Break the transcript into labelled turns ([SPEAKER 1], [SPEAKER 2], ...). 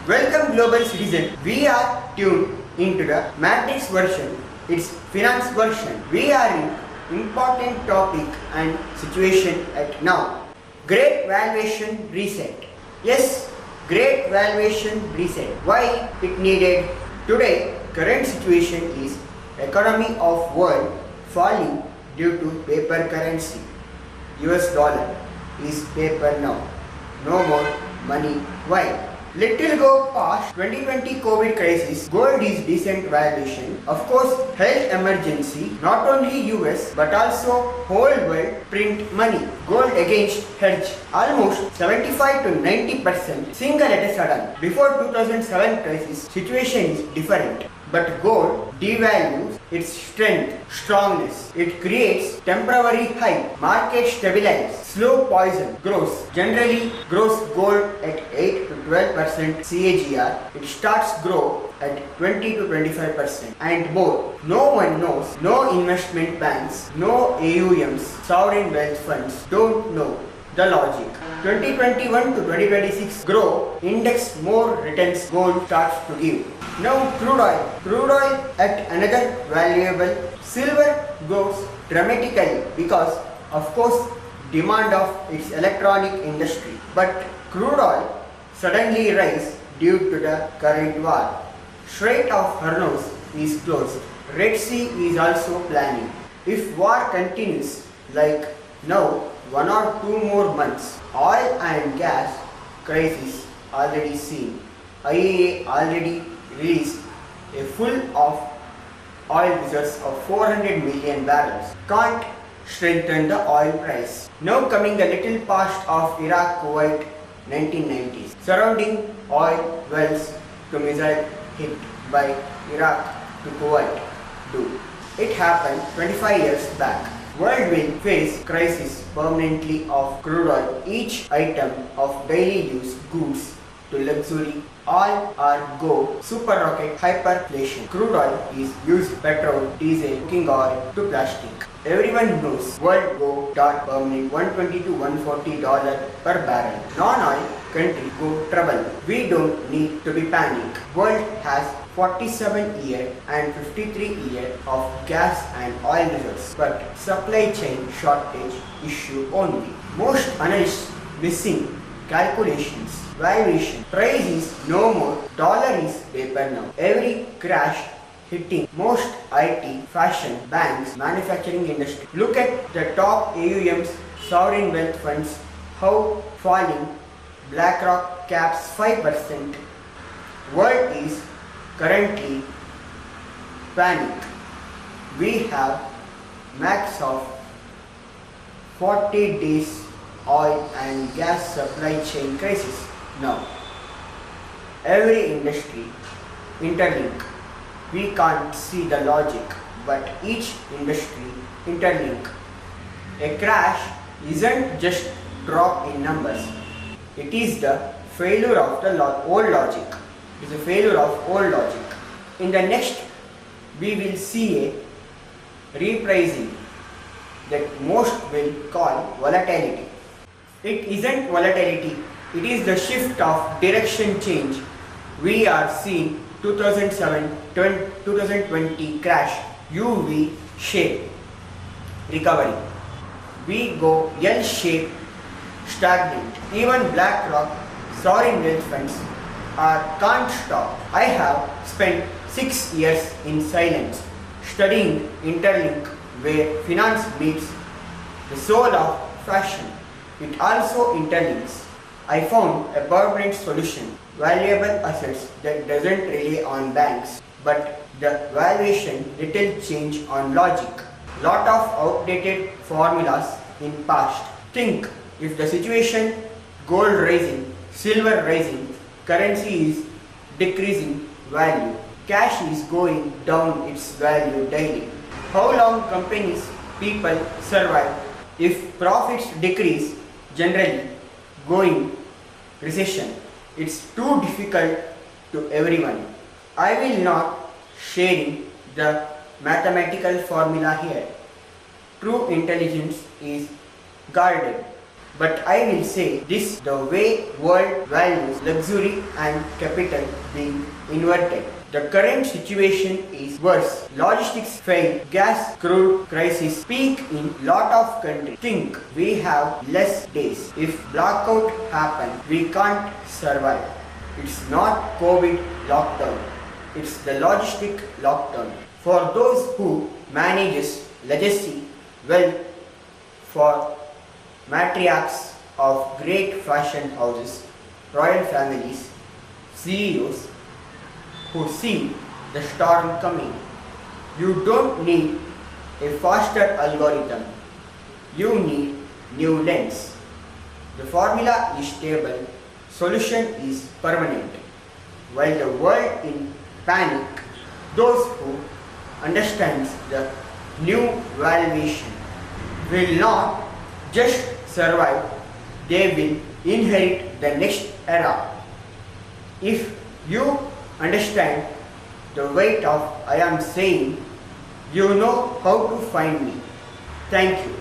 [SPEAKER 1] Welcome global citizen. We are tuned into the Matrix version, its finance version. We are in important topic and situation at now. Great valuation reset. Yes, great valuation reset. Why it needed? Today, current situation is economy of world falling due to paper currency. US dollar is paper now. No more money. Why? Little go past 2020 COVID crisis, gold is decent valuation. Of course, health emergency, not only US but also whole world print money. Gold against hedge, almost 75 to 90%. Single at a sudden. Before 2007 crisis, situation is different. But gold devalues its strength, strongness. It creates temporary high, market stabilizes, slow poison grows. Generally grows gold at 8 to 12% CAGR. It starts grow at 20 to 25% and more. No one knows. No investment banks, no AUMs, sovereign wealth funds don't know the logic. 2021 to 2026 grow, index more returns gold starts to give. Now crude oil at another valuable. Silver goes dramatically because of course demand of its electronic industry. But crude oil suddenly rise due to the current war. Strait of Hormuz is closed. Red Sea is also planning. If war continues like now, 1 or 2 more months, oil and gas crisis already seen. IEA already released a full of oil reserves of 400 million barrels. Can't strengthen the oil price. Now coming a little past of Iraq, Kuwait, 1990s. Surrounding oil wells to missile hit by Iraq to Kuwait. It happened 25 years back. World will face crisis permanently of crude oil. Each item of daily use goods to luxury, all are go super rocket hyperflation. Crude oil is used petrol, diesel, cooking oil to plastic. Everyone knows world go dark permanent $120 to $140 per barrel. Non-oil country go trouble. We don't need to be panic. World has 47 year and 53 year of gas and oil reserves, but supply chain shortage issue only. Most analysts missing calculations, valuation, price is no more, dollar is paper now. Every crash hitting most IT, fashion, banks, manufacturing industry. Look at the top AUMs, sovereign wealth funds, how falling. Blackrock caps 5%. World is currently panic. We have max of 40 days oil and gas supply chain crisis. Now, every industry interlink. We can't see the logic, but each industry interlink. A crash isn't just drop in numbers. It is the failure of the old logic. It is a failure of old logic. In the next, we will see a repricing that most will call volatility. It isn't volatility, it is the shift of direction change. We are seeing 2020 crash, UV shape recovery. We go L shape stagnant. Even Blackrock, sovereign wealth funds can't stop. I have spent 6 years in silence studying interlink where finance meets the soul of fashion. It also interlinks. I found a permanent solution, valuable assets that doesn't rely on banks, but the valuation little change on logic. Lot of outdated formulas in past. Think if the situation gold rising, silver rising, currency is decreasing value, cash is going down its value daily. How long companies, people survive if profits decrease? Generally going recession. It's too difficult to everyone. I will not sharing the mathematical formula here. True intelligence is guarded. But I will say this the way world values luxury and capital being inverted. The current situation is worse. Logistics fail, gas, crude crisis peak in lot of countries. Think we have less days. If blackout happen, we can't survive. It's not COVID lockdown. It's the logistic lockdown. For those who manages legacy wealth, for matriarchs of great fashion houses, royal families, CEOs who see the storm coming. You don't need a faster algorithm. You need new lens. The formula is stable, solution is permanent. While the world in panic, those who understands the new valuation will not just survive, they will inherit the next era. If you understand the weight of I am saying, you know how to find me. Thank you.